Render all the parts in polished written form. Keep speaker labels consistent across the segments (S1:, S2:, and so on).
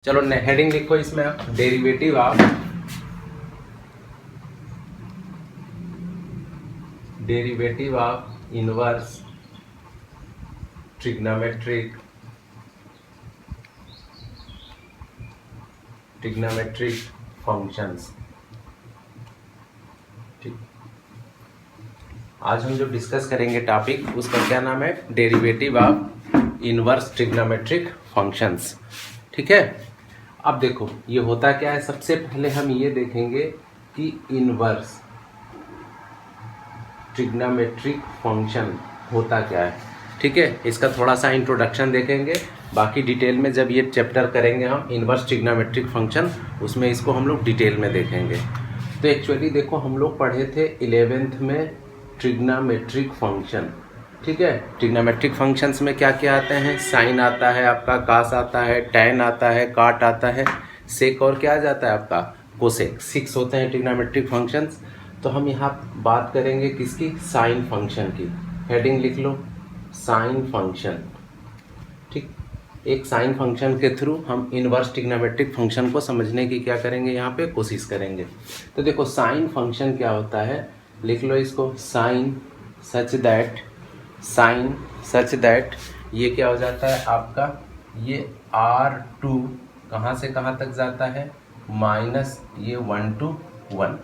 S1: चलो हेडिंग लिखो इसमें, derivative of inverse trigonometric functions. ठीक, आज हम जो डिस्कस करेंगे टॉपिक, उसका क्या नाम है? Derivative of inverse trigonometric functions. ठीक है, अब देखो ये होता क्या है। सबसे पहले हम ये देखेंगे कि इनवर्स ट्रिग्नोमेट्रिक फंक्शन होता क्या है। ठीक है, इसका थोड़ा सा इंट्रोडक्शन देखेंगे, बाकी डिटेल में जब ये चैप्टर करेंगे हम इनवर्स ट्रिग्नोमेट्रिक फंक्शन, उसमें इसको हम लोग डिटेल में देखेंगे। तो एक्चुअली देखो, हम लोग पढ़े थे 11th में ट्रिग्नोमेट्रिक फंक्शन। ठीक है, ट्रिग्नोमेट्रिक फंक्शंस में क्या क्या आते हैं? साइन आता है आपका, कास आता है, टैन आता है, काट आता है, सेक, और क्या आ जाता है आपका? कोसेक। 6 होते हैं ट्रिग्नोमेट्रिक फंक्शंस। तो हम यहाँ बात करेंगे किसकी? साइन फंक्शन की। हेडिंग लिख लो, साइन फंक्शन। ठीक, एक साइन फंक्शन के थ्रू हम इनवर्स ट्रिग्नोमेट्रिक फंक्शन को समझने की क्या करेंगे, यहाँ पे कोशिश करेंगे। तो देखो साइन फंक्शन क्या होता है, लिख लो इसको, साइन सच दैट ये क्या हो जाता है आपका, ये R2 कहाँ से कहाँ तक जाता है? माइनस ये 1 to 1।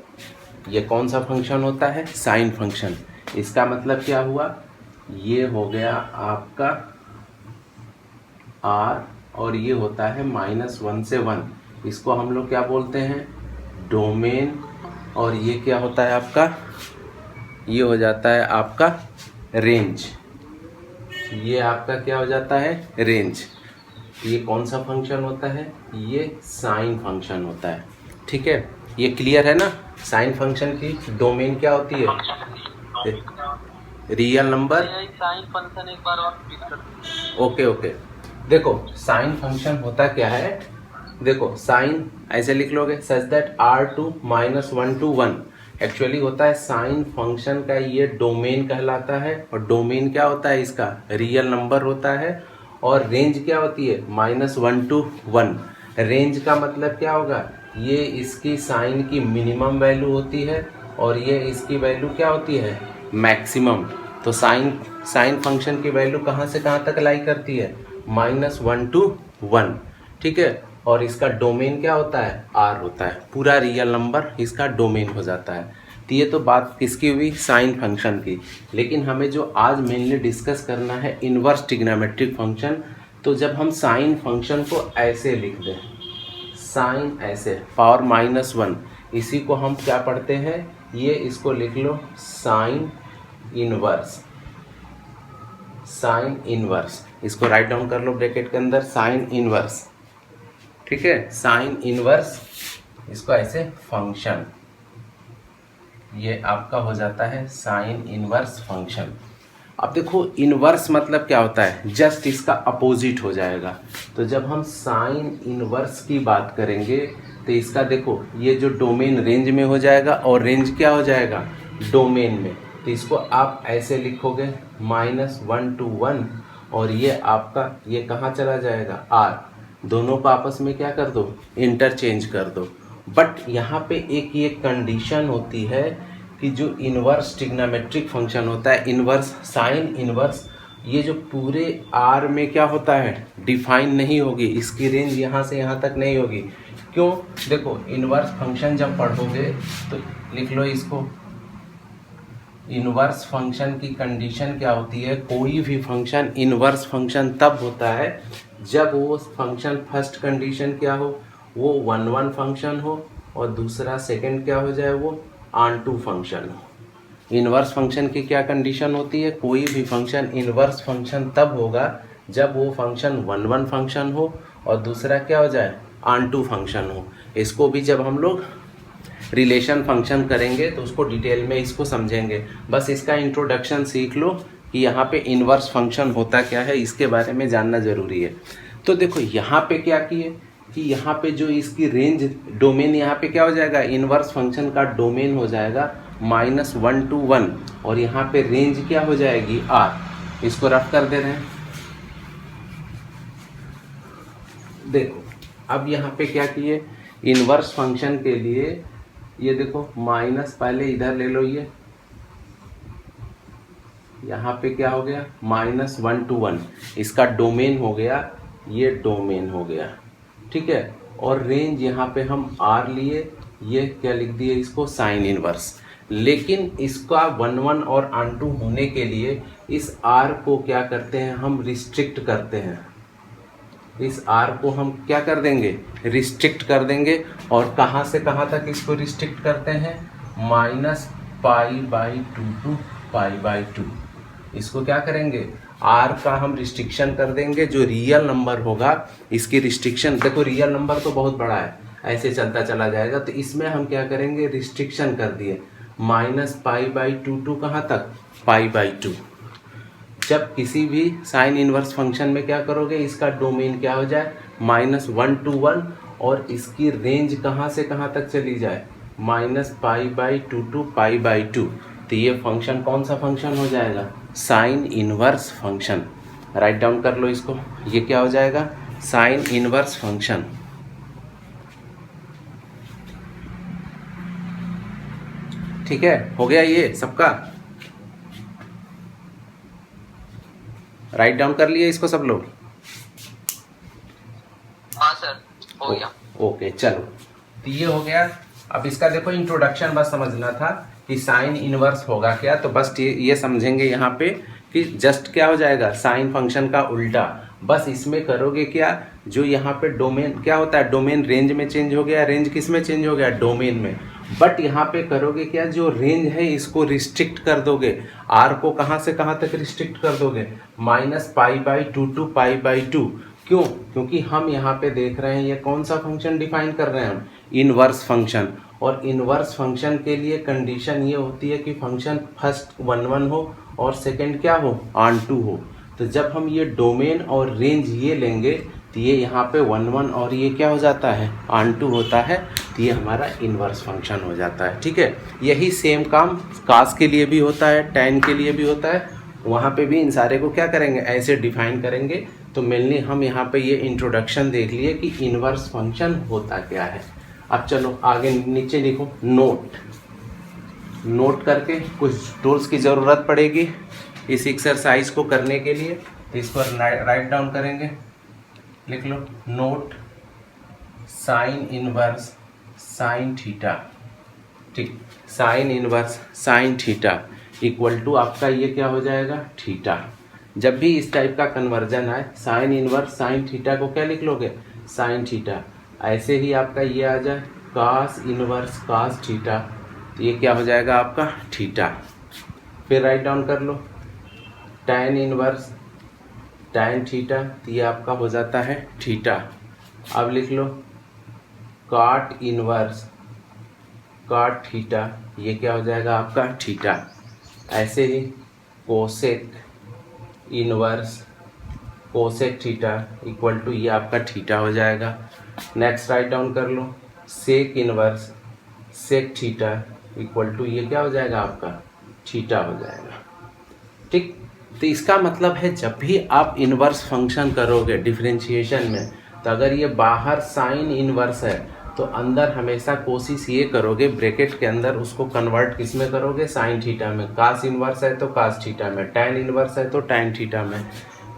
S1: ये कौन सा फंक्शन होता है? Sine function. इसका मतलब क्या हुआ? ये हो गया आपका R, और ये होता है -1 से 1। इसको हम लोग क्या बोलते हैं? डोमेन। और ये क्या होता है आपका? ये हो जाता है आपका रेंज। ये आपका क्या हो जाता है? रेंज। ये कौन सा फंक्शन होता है? ये साइन फंक्शन होता है। ठीक है, ये क्लियर है ना? साइन फंक्शन की डोमेन क्या होती है? Real number.
S2: साइन फंक्शन एक बार और रिपीट कर।
S1: ओके, देखो साइन फंक्शन होता क्या है। देखो साइन ऐसे लिख लोगे, such that R2 -1 to 1 actually होता है साइन फंक्शन का ये डोमेन कहलाता है। और डोमेन क्या होता है इसका? रियल नंबर होता है। और रेंज क्या होती है? -1 to 1। रेंज का मतलब क्या होगा? ये इसकी साइन की मिनिमम वैल्यू होती है, और ये इसकी वैल्यू क्या होती है? मैक्सिमम। तो साइन फंक्शन की वैल्यू कहाँ से कहाँ तक लाई करती है? -1 to 1। ठीक है, और इसका डोमेन क्या होता है? R होता है। पूरा रियल नंबर इसका डोमेन हो जाता है। तो ये तो बात किसकी हुई? साइन फंक्शन की। लेकिन हमें जो आज मेनली डिस्कस करना है इनवर्स ट्रिग्नोमेट्रिक फंक्शन। तो जब हम साइन फंक्शन को ऐसे लिख दें, साइन ऐसे पावर -1, इसी को हम क्या पढ़ते हैं? ये इसको लिख लो साइन इनवर्स। इसको राइट डाउन कर लो ब्रैकेट के अंदर, साइन इनवर्स। ठीक है, साइन इनवर्स, इसको ऐसे फंक्शन, ये आपका हो जाता है साइन इनवर्स फंक्शन। अब देखो इनवर्स मतलब क्या होता है? जस्ट इसका अपोजिट हो जाएगा। तो जब हम साइन इनवर्स की बात करेंगे तो इसका देखो, ये जो डोमेन रेंज में हो जाएगा, और रेंज क्या हो जाएगा? डोमेन में। तो इसको आप ऐसे लिखोगे -1 to 1, और ये आपका ये कहाँ चला जाएगा? R। दोनों को आपस में क्या कर दो? इंटरचेंज कर दो। बट यहाँ पे एक ये कंडीशन होती है कि जो इनवर्स ट्रिग्नोमेट्रिक फंक्शन होता है, इनवर्स साइन इनवर्स, ये जो पूरे R में क्या होता है? डिफाइन नहीं होगी। इसकी रेंज यहाँ से यहाँ तक नहीं होगी। क्यों? देखो इनवर्स फंक्शन जब पढ़ोगे तो लिख लो इसको, इनवर्स फंक्शन की कंडीशन क्या होती है? कोई भी फंक्शन इनवर्स फंक्शन तब होता है जब वो फंक्शन फर्स्ट कंडीशन क्या हो? वो 1-1 फंक्शन हो, और दूसरा सेकंड क्या हो जाए? वो ऑन-टू फंक्शन हो। इनवर्स फंक्शन की क्या कंडीशन होती है? कोई भी फंक्शन इनवर्स फंक्शन तब होगा जब वो फंक्शन 1-1 फंक्शन हो, और दूसरा क्या हो जाए? ऑन-टू फंक्शन हो। इसको भी जब हम लोग रिलेशन फंक्शन करेंगे तो उसको डिटेल में इसको समझेंगे। बस इसका इंट्रोडक्शन सीख लो कि यहाँ पे इनवर्स फंक्शन होता क्या है, इसके बारे में जानना ज़रूरी है। तो देखो यहाँ पे क्या किए कि यहाँ पे जो इसकी रेंज डोमेन, यहाँ पे क्या हो जाएगा? इनवर्स फंक्शन का डोमेन हो जाएगा -1 to 1, और यहाँ पे रेंज क्या हो जाएगी? R। इसको रफ कर दे रहे हैं। देखो अब यहाँ पे क्या किए, इनवर्स फंक्शन के लिए ये देखो माइनस पहले इधर ले लो, ये यहाँ पे क्या हो गया -1 to 1, इसका डोमेन हो गया, ये डोमेन हो गया, ठीक है। और रेंज यहाँ पे हम r लिए, ये क्या लिख दिए इसको साइन इनवर्स। लेकिन इसका 1 1 और अनटू होने के लिए इस r को क्या करते हैं, हम रिस्ट्रिक्ट करते हैं। इस r को हम क्या कर देंगे, रिस्ट्रिक्ट कर देंगे। और कहाँ से कहाँ तक इसको रिस्ट्रिक्ट करते हैं, -π/2 to π/2। इसको क्या करेंगे, r का हम रिस्ट्रिक्शन कर देंगे। जो रियल नंबर होगा इसकी रिस्ट्रिक्शन, देखो रियल नंबर तो बहुत बड़ा है, ऐसे चलता चला जाएगा, तो इसमें हम क्या करेंगे, रिस्ट्रिक्शन कर दिए -π/2 to कहाँ तक, π/2। जब किसी भी साइन इनवर्स फंक्शन में क्या करोगे, इसका डोमेन क्या हो जाए -1 to 1, और इसकी रेंज कहाँ से कहाँ तक चली जाए, -π/2 to π/2। तो ये फंक्शन कौन सा फंक्शन हो जाएगा, sine inverse function. Right down कर लो इसको, ये क्या हो जाएगा, साइन इनवर्स फंक्शन। ठीक है, हो गया ये सबका, राइट डाउन कर लिए इसको सब लोग।
S2: हाँ सर, हो गया।
S1: ओके चलो, तो ये हो गया। अब इसका देखो इंट्रोडक्शन बस समझना था कि साइन इनवर्स होगा क्या, तो बस ये समझेंगे यहाँ पे कि जस्ट क्या हो जाएगा, साइन फंक्शन का उल्टा। बस इसमें करोगे क्या, जो यहाँ पे डोमेन क्या होता है, डोमेन रेंज में चेंज हो गया, रेंज किस में चेंज हो गया, डोमेन में। बट यहाँ पे करोगे क्या, जो रेंज है इसको रिस्ट्रिक्ट कर दोगे, आर को कहाँ से कहाँ तक रिस्ट्रिक्ट कर दोगे, -π/2 to π/2। क्यों, क्योंकि हम यहाँ पे देख रहे हैं ये कौन सा फंक्शन डिफाइन कर रहे हैं हम, इनवर्स फंक्शन। और इनवर्स फंक्शन के लिए कंडीशन ये होती है कि फंक्शन फर्स्ट 1 1 हो और सेकंड क्या हो, ऑन2 हो। तो जब हम ये डोमेन और रेंज ये लेंगे तो ये यहाँ पे 1 1 और ये क्या हो जाता है, ऑन2 होता है, तो ये हमारा इनवर्स फंक्शन हो जाता है। ठीक है, यही सेम काम कास के लिए भी होता है, टैन के लिए भी होता है, वहाँ पे भी इन सारे को क्या करेंगे, ऐसे डिफाइन करेंगे। तो मेनली हम यहाँ पे ये इंट्रोडक्शन देख लिए कि इनवर्स फंक्शन होता क्या है। अब चलो आगे नीचे लिखो, नोट करके कुछ टूल्स की ज़रूरत पड़ेगी इस एक्सरसाइज को करने के लिए, तो इसको राइट डाउन करेंगे। लिख लो, note sine inverse sine theta. ठीक, sine inverse sine theta equal to आपका ये क्या हो जाएगा, थीटा। जब भी इस टाइप का कन्वर्जन आए, साइन इनवर्स साइन थीटा को क्या लिख लोगे, साइन थीटा। ऐसे ही आपका ये आ जाए कास इनवर्स कास थीटा, तो ये क्या हो जाएगा आपका थीटा। फिर राइट डाउन कर लो, टैन इनवर्स टैन थीटा, तो ये आपका हो जाता है थीटा। अब लिख लो काट इनवर्स काट थीटा, ये क्या हो जाएगा आपका थीटा। ऐसे ही cosec inverse cosec theta equal to ये आपका थीटा हो जाएगा। नेक्स्ट राइट डाउन कर लो, sec inverse sec theta equal to ये क्या हो जाएगा आपका थीटा हो जाएगा। ठीक, तो इसका मतलब है जब भी आप इनवर्स फंक्शन करोगे डिफरेंशिएशन में, तो अगर ये बाहर साइन इनवर्स है तो अंदर हमेशा कोशिश ये करोगे ब्रैकेट के अंदर उसको कन्वर्ट किस में करोगे, साइन थीटा में। कास इनवर्स है तो कास थीटा में, टैन इनवर्स है तो टैन थीटा में,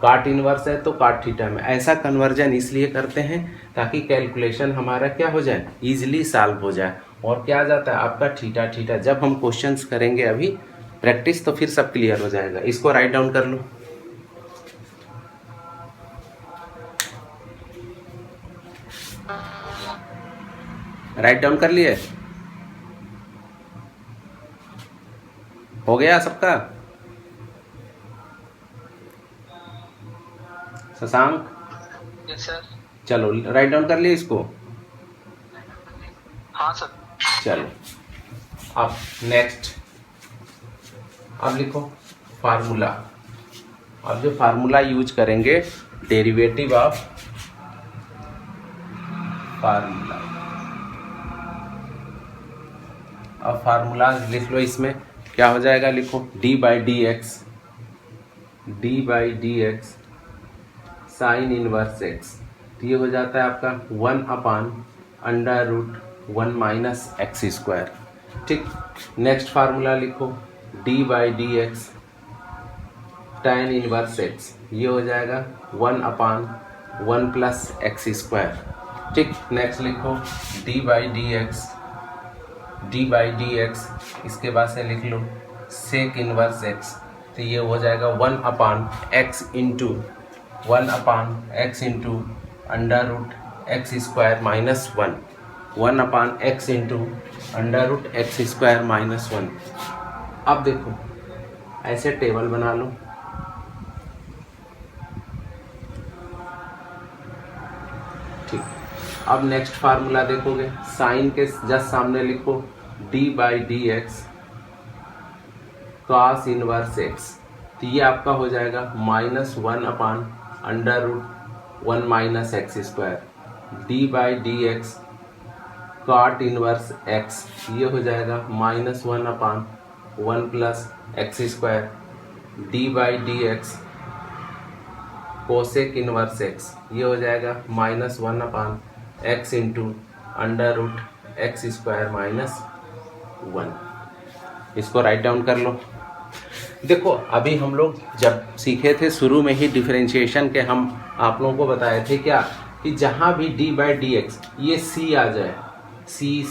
S1: काट इनवर्स है तो काट थीटा में। ऐसा कन्वर्जन इसलिए करते हैं ताकि कैलकुलेशन हमारा क्या हो जाए, ईजिली सॉल्व हो जाए। और क्या आ जाता है आपका थीटा थीटा। जब हम क्वेश्चंस करेंगे अभी प्रैक्टिस, तो फिर सब क्लियर हो जाएगा। इसको राइट डाउन कर लो, राइट डाउन कर लिए, हो गया सबका। Shashank,
S2: yes sir.
S1: चलो राइट डाउन कर लिए इसको।
S2: हाँ सर।
S1: चलो अब नेक्स्ट, अब लिखो फार्मूला। अब जो फार्मूला यूज करेंगे, डेरिवेटिव ऑफ फार्मूला। अब फार्मूला लिख लो, इसमें क्या हो जाएगा, लिखो d/dx साइन इनवर्स x। तो ये हो जाता है आपका 1/√1 माइनस एक्स स्क्वायर। ठीक, नेक्स्ट फार्मूला लिखो, d/dx tan इनवर्स x, ये हो जाएगा 1/1 प्लस एक्स स्क्वायर। ठीक, नेक्स्ट लिखो d/dx, इसके बाद से लिख लो सेक इनवर्स x, तो ये हो जाएगा 1/x into √x square minus 1, 1/x into √x square minus 1। अब देखो ऐसे टेबल बना लो, ठीक। अब नेक्स्ट फार्मूला देखोगे, साइन के जस्ट सामने लिखो d/dx cos इनवर्स x, तो ये आपका हो जाएगा -1/√1 minus x square. d/dx cot inverse x, ये हो जाएगा -1/1 plus x square. d/dx cosec inverse x, ये हो जाएगा -1/x into √x square minus 1। इसको राइट डाउन कर लो। देखो अभी हम लोग जब सीखे थे शुरू में ही डिफरेंशिएशन के, हम आप लोगों को बताए थे क्या कि जहाँ भी d/dx ये c आ जाए, c,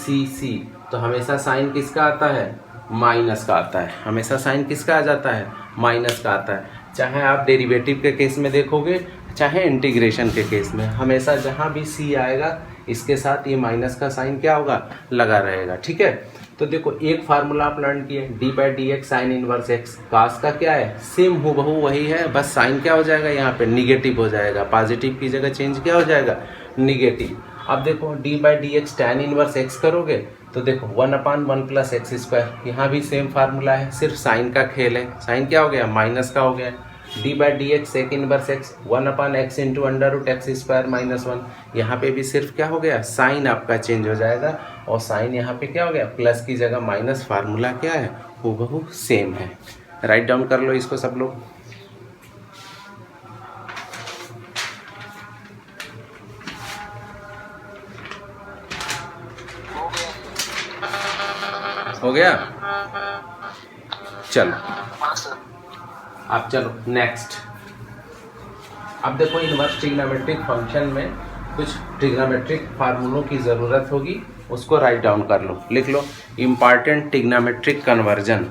S1: तो हमेशा साइन किसका आता है, माइनस का आता है। हमेशा साइन किसका आ जाता है, माइनस का आता है। चाहे आप डेरिवेटिव के केस में देखोगे, चाहे इंटीग्रेशन के केस में, हमेशा जहाँ भी c आएगा इसके साथ ये माइनस का साइन क्या होगा, लगा रहेगा। ठीक है, तो देखो एक फार्मूला आप लर्न किए, d/dx साइन इनवर्स x, कास का क्या है, सेम हूबहू वही है, बस साइन क्या हो जाएगा, यहाँ पे निगेटिव हो जाएगा, पॉजिटिव की जगह चेंज क्या हो जाएगा, निगेटिव। अब देखो d/dx tan इनवर्स x करोगे तो देखो 1/1 प्लस एक्स स्क्वायर, यहाँ भी सेम फार्मूला है, सिर्फ साइन का खेल है। साइन क्या हो गया, माइनस का हो गया। d/dx sec inverse x 1/x into √x square minus 1, यहाँ पे भी सिर्फ क्या हो गया, साइन आपका चेंज हो जाएगा, और साइन यहाँ पे क्या हो गया, प्लस की जगह माइनस। फार्मूला क्या है, हूबहू सेम है। राइट डाउन कर लो इसको सब लोग। हो गया, चलो
S2: हाँ सर।
S1: अब चलो नेक्स्ट। अब देखो इनवर्स ट्रिग्नोमेट्रिक फंक्शन में कुछ ट्रिग्नोमेट्रिक फार्मूलों की ज़रूरत होगी, उसको राइट डाउन कर लो। लिख लो important trigonometric conversion,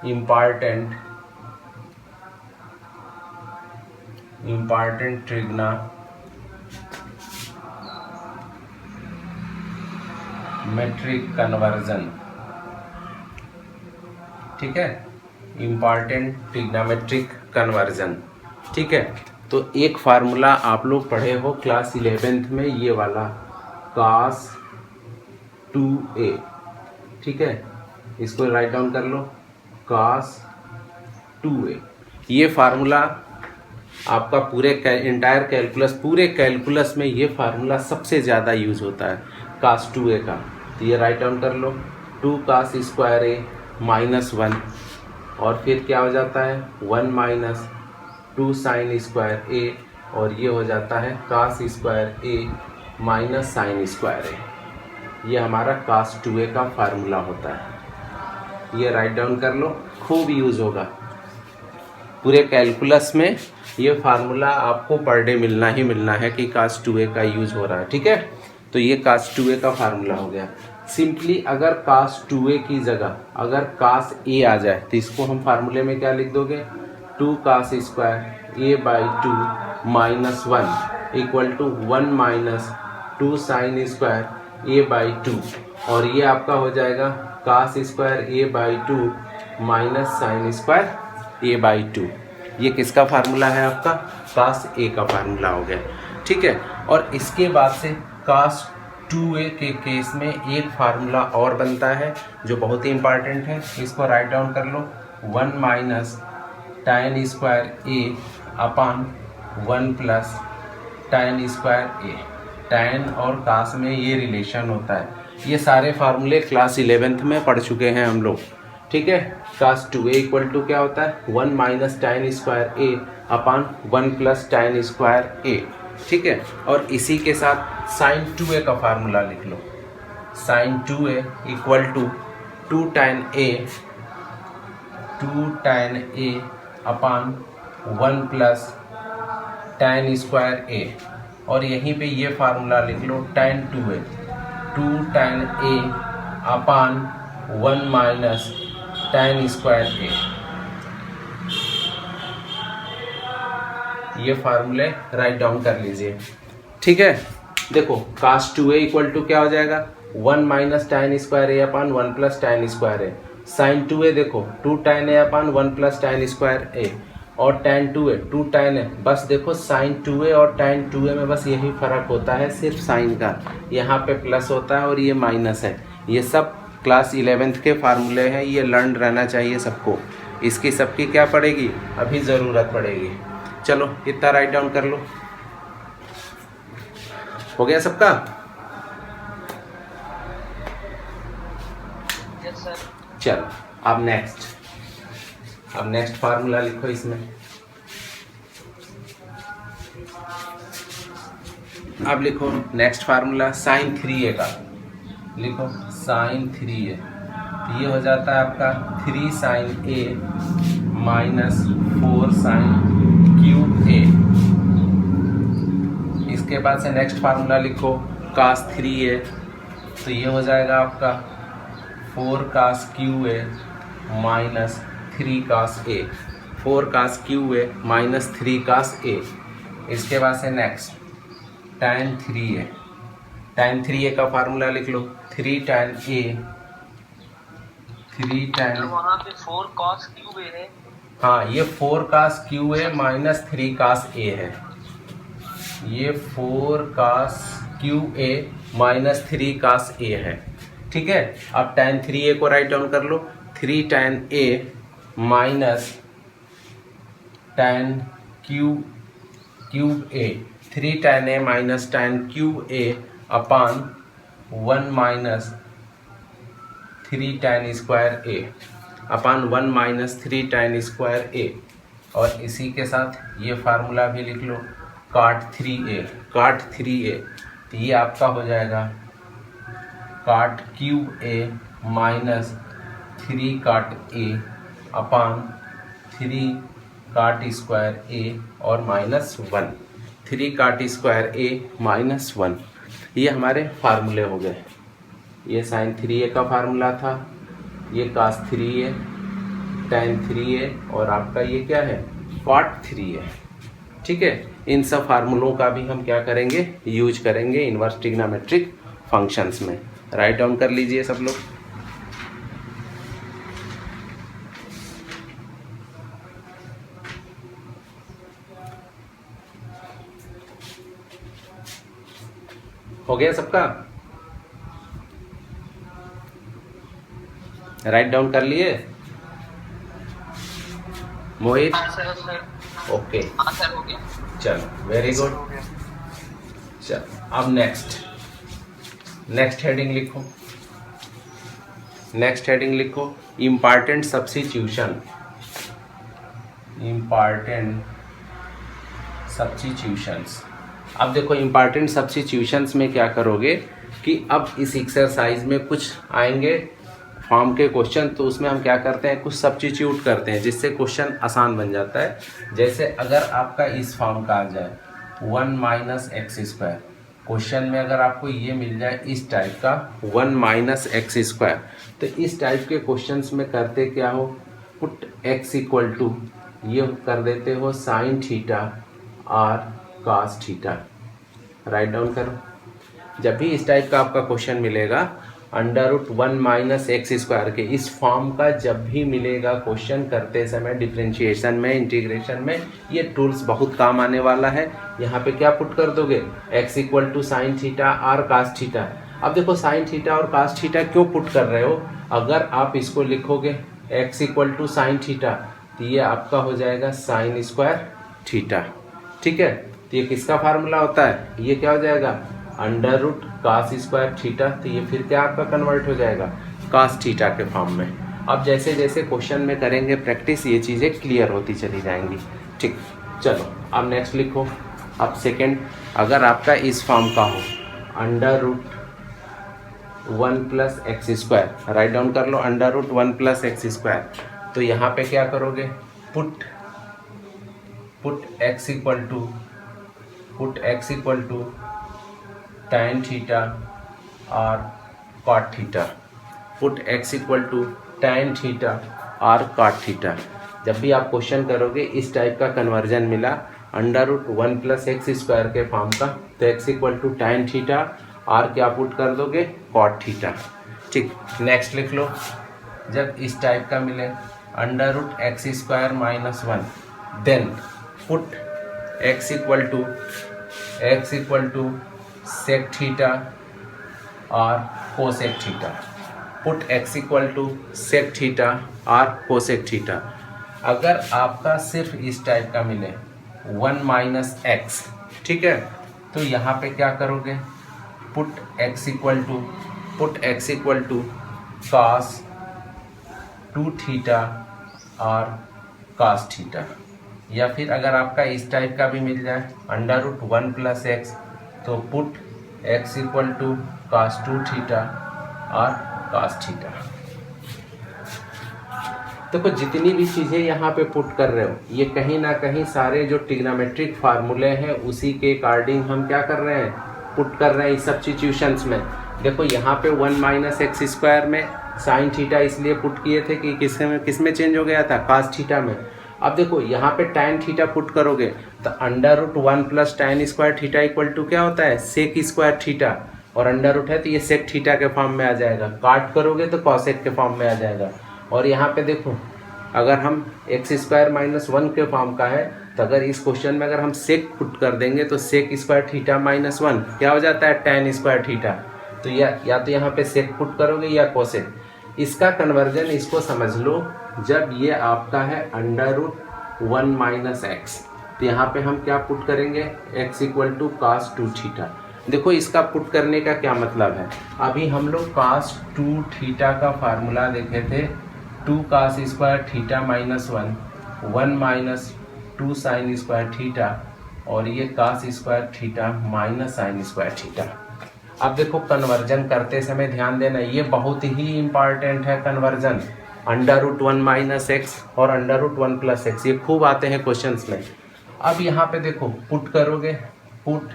S1: important trigonometric conversion. ठीक है, इम्पॉर्टेंट ट्रिग्नोमेट्रिक कन्वर्जन। ठीक है, तो एक फार्मूला आप लोग पढ़े हो क्लास 11th में, ये वाला cos 2a। ठीक है, इसको राइट डाउन कर लो, cos 2a। ये फार्मूला आपका पूरे इंटायर कैलकुलस, पूरे कैलकुलस में ये फार्मूला सबसे ज़्यादा यूज होता है cos 2a का। तो ये राइट डाउन कर लो, 2 cos स्क्वायर a माइनस 1, और फिर क्या हो जाता है 1 माइनस 2 साइन स्क्वायर a, और ये हो जाता है cos square a minus sine square a। ये हमारा cos 2a का फार्मूला होता है। ये राइट डाउन कर लो, खूब यूज़ होगा पूरे कैलकुलस में। ये फार्मूला आपको पर डे मिलना ही मिलना है कि cos 2a का यूज़ हो रहा है। ठीक है, तो ये cos 2a का फार्मूला हो गया। सिंपली अगर cos 2a की जगह अगर cos a आ जाए तो इसको हम फार्मूले में क्या लिख दोगे, 2 cos square a/2 minus 1 equal to 1 minus 2 sine square a/2, और ये आपका हो जाएगा cos square a/2 minus sine square a/2। ये किसका फार्मूला है, आपका cos a का फार्मूला हो गया। ठीक है, और इसके बाद से cos 2a के केस में एक फार्मूला और बनता है जो बहुत ही इंपॉर्टेंट है, इसको राइट डाउन कर लो, 1 minus tan square a upon 1 plus tan square a। tan और cos में ये रिलेशन होता है। ये सारे फार्मूले क्लास 11th में पढ़ चुके हैं हम लोग। ठीक है, cos 2a इक्वल टू क्या होता है, 1 minus tan square a upon 1 plus tan square a। ठीक है। और इसी के साथ साइन 2a का फार्मूला लिख लो। Sine 2a equal to 2 tan a upon 1 plus tan square a। और यहीं पे ये फार्मूला लिख लो tan 2a 2 tan a upon 1 minus tan square a। ये फार्मूले राइट डाउन कर लीजिए, ठीक है। देखो cos 2a इक्वल टू क्या हो जाएगा 1 minus tan square a upon 1 plus tan square a। Sine 2a देखो 2 tan a upon 1 plus tan square a। और tan 2a 2 tan a, बस देखो साइन 2a और tan 2a में बस यही फर्क होता है, सिर्फ साइन का। यहाँ पे प्लस होता है और ये माइनस है। ये सब क्लास 11th के फार्मूले हैं, ये लर्न रहना चाहिए सबको। इसकी सबकी क्या पड़ेगी, अभी ज़रूरत पड़ेगी। चलो इतना राइट डाउन कर लो। हो गया सबका?
S2: Yes sir.
S1: चलो अब नेक्स्ट फार्मूला लिखो इसमें। अब लिखो नेक्स्ट फार्मूला साइन 3a का। लिखो साइन 3a, तो ये हो जाता है आपका 3 sine a minus 4 sine cube a। इसके बाद से नेक्स्ट फार्मूला लिखो cos 3a, तो ये हो जाएगा आपका 4 cos QA minus 3 cos A। 4 cos QA minus 3 cos A। इसके बाद से next tan 3a। tan 3a का फार्मूला लिख लो 3 tan A 3 tan।
S2: वहाँ पे 4 cos क्यूब a है।
S1: हाँ, ये 4 cos QA minus 3 cos A है। ये 4 cos QA minus 3 cos A है, ठीक है। अब tan 3a को राइट डाउन कर लो 3 tan A minus tan cube A। 3 tan A minus tan cube A upon 1 minus 3 tan square A upon 1 minus 3 tan square A। और इसी के साथ ये फार्मूला भी लिख लो cot 3a। तो ये आपका हो जाएगा cot cube A minus 3 cot A upon 3 cot square A और minus 1। 3 cot square A minus 1। ये हमारे फार्मूले हो गए। ये साइन 3a का फार्मूला था, ये cos 3a, tan 3a और आपका ये क्या है cot 3a, ठीक है। इन सब फार्मूलों का भी हम क्या करेंगे, यूज करेंगे इनवर्स ट्रिग्नोमेट्रिक फंक्शंस में। राइट डाउन कर लीजिए सब लोग। हो गया सबका? राइट डाउन कर लिए मोहित?
S2: हाँ सर।
S1: ओके,
S2: हाँ सर हो गया।
S1: चलो वेरी गुड। चलो अब नेक्स्ट हेडिंग लिखो। नेक्स्ट हेडिंग लिखो इम्पॉर्टेंट सब्स्टिट्यूशन। Important substitutions. अब देखो इम्पॉर्टेंट सब्स्टिट्यूशंस में क्या करोगे कि अब इस एक्सरसाइज में कुछ आएंगे फॉर्म के क्वेश्चन, तो उसमें हम क्या करते हैं कुछ सब्स्टिट्यूट करते हैं जिससे क्वेश्चन आसान बन जाता है। जैसे अगर आपका इस फॉर्म का आ जाए 1 माइनस एक्स स्क्वायर, क्वेश्चन में अगर आपको ये मिल जाए इस टाइप का 1 माइनस एक्स स्क्वायर, तो इस टाइप के क्वेश्चंस में करते क्या हो, पुट x इक्वल टू ये कर देते हो साइन थीटा और कॉस थीटा। राइट डाउन करो। जब भी इस टाइप का आपका क्वेश्चन मिलेगा √1 माइनस एक्स स्क्वायर के इस फॉर्म का जब भी मिलेगा क्वेश्चन करते समय डिफरेंशिएशन में, इंटीग्रेशन में, ये टूल्स बहुत काम आने वाला है। यहाँ पे क्या पुट कर दोगे x equal to sine theta और कास थीटा। अब देखो साइन थीटा और कास थीटा क्यों पुट कर रहे हो, अगर आप इसको लिखोगे x equal to sine theta तो ये आपका हो जाएगा साइन स्क्वायर थीटा, ठीक है। तो ये किसका फार्मूला होता है, ये क्या हो जाएगा √ cos स्क्वायर थीटा, तो ये फिर क्या आपका कन्वर्ट हो जाएगा cos थीटा के फॉर्म में। अब जैसे जैसे क्वेश्चन में करेंगे प्रैक्टिस ये चीज़ें क्लियर होती चली जाएंगी, ठीक। चलो अब नेक्स्ट लिखो। अब सेकेंड अगर आपका इस फॉर्म का हो, under root 1 plus x square, write down कर लो, under root 1 plus x square, तो यहाँ पे क्या करोगे, put x equal to tan theta और cot theta, put x equal to tan theta और cot थीटा। जब भी आप क्वेश्चन करोगे इस टाइप का कन्वर्जन मिला under root 1 plus x square के फॉर्म का, तो x equal to tan theta और क्या पुट कर दोगे, cot थीटा। ठीक, नेक्स्ट लिख लो, जब इस टाइप का मिले under root x square minus 1, then put x equal to sec theta और cosec theta, put x equal to sec theta और कोसेक थीटा। अगर आपका सिर्फ इस टाइप का मिले 1 माइनस एक्स, ठीक है, तो यहाँ पे क्या करोगे, put x equal to cos 2 theta और cos थीटा। या फिर अगर आपका इस टाइप का भी मिल जाए अंडर रूट 1 प्लस एक्स, तो put x equal to cos 2 theta और cos थीटा। देखो जितनी भी चीज़ें यहाँ पे पुट कर रहे हो ये कहीं ना कहीं सारे जो ट्रिग्नोमेट्रिक फार्मूले हैं उसी के अकॉर्डिंग हम क्या कर रहे हैं, पुट कर रहे हैं इस सब्स्टिट्यूशंस में। देखो यहाँ पे 1 माइनस एक्स स्क्वायर में साइन थीटा इसलिए पुट किए थे कि किस में चेंज हो गया था, cos थीटा में। अब देखो यहाँ पे tan थीटा पुट करोगे तो under root 1 plus tan square theta equal to क्या होता है, सेक स्क्वायर थीटा, और अंडर रूट है तो ये सेक थीटा के फॉर्म में आ जाएगा, काट करोगे तो कॉसेक के फॉर्म में आ जाएगा। और यहाँ पे देखो अगर हम एक्स स्क्वायर माइनस 1 के फॉर्म का है तो अगर इस क्वेश्चन में अगर हम सेक पुट कर देंगे तो सेक स्क्वायर थीटा माइनस 1 क्या हो जाता है, tan स्क्वायर थीटा। तो या तो यहाँ पे सेक पुट करोगे या कोसेक। इसका कन्वर्जन इसको समझ लो, जब ये आपका है अंडर रूट 1 माइनस एक्स, तो यहाँ पे हम क्या पुट करेंगे, x equal to cos 2 theta. देखो इसका पुट करने का क्या मतलब है, अभी हम लोग cos 2 थीटा का फार्मूला देखे थे, 2 cos square theta minus 1 minus 2 sine square theta, और ये cos square theta minus sine square theta. अब देखो कन्वर्जन करते समय ध्यान देना, ये बहुत ही इम्पॉर्टेंट है conversion, under root 1 minus x और अंडर रूट 1 प्लस एक्स, ये खूब आते हैं क्वेश्चंस में। अब यहाँ पे देखो पुट करोगे, put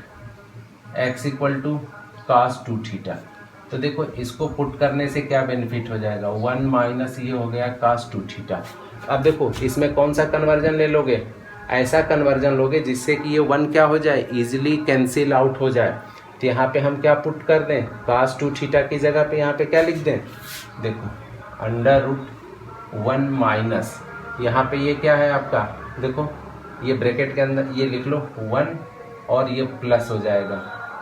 S1: x equal to cos 2 theta, तो देखो इसको पुट करने से क्या बेनिफिट हो जाएगा, 1 माइनस ये हो गया cos 2 थीटा। अब देखो इसमें कौन सा कन्वर्जन ले लोगे, ऐसा कन्वर्जन लोगे जिससे कि ये 1 क्या हो जाए, इजिली कैंसिल आउट हो जाए। तो यहाँ पे हम क्या पुट कर दें, cos 2 थीटा की जगह पे यहाँ पे क्या लिख दें, देखो अंडर रूट 1 माइनस, यहाँ पे ये क्या है आपका, देखो ये ब्रैकेट के अंदर ये लिख लो 1 और ये प्लस हो जाएगा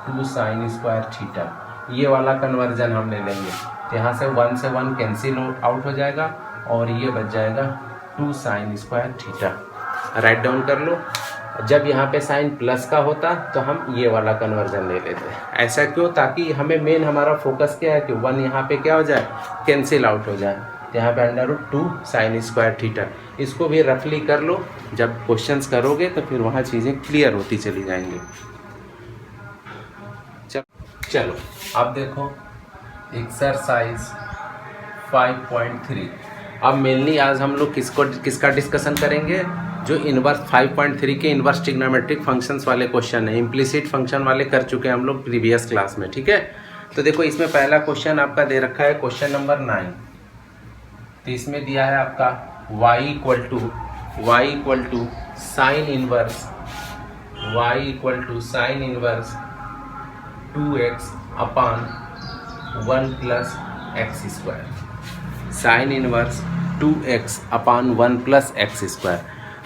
S1: 2 साइन स्क्वायर थीटा, ये वाला कन्वर्जन हम ले लेंगे। तो यहाँ से 1 से 1 कैंसिल आउट हो जाएगा और ये बच जाएगा 2 sine square theta. Write down कर लो, जब यहाँ पे साइन प्लस का होता तो हम ये वाला कन्वर्जन ले लेते हैं। ऐसा क्यों, ताकि हमें मेन हमारा फोकस क्या है कि 1 यहाँ पे क्या हो जाए, कैंसिल आउट हो जाए। तो यहाँ पे under root 2 sine square theta, इसको भी रफली कर लो, जब क्वेश्चंस करोगे तो फिर वहाँ चीज़ें क्लियर होती चली जाएंगी। चलो अब देखो एक्सरसाइज 5.3। अब मेनली आज हम लोग किसका डिस्कशन करेंगे, जो इनवर्स 5.3 के इनवर्स ट्रिग्नोमेट्रिक फंक्शंस वाले क्वेश्चन है, इम्प्लिसिट फंक्शन वाले कर चुके हैं हम लोग प्रीवियस क्लास में, ठीक है। तो देखो इसमें पहला क्वेश्चन आपका दे रखा है क्वेश्चन नंबर 9। तो इसमें दिया है आपका y equal to sine inverse 2x upon 1 plus x square, sine inverse 2x upon 1 plus x square.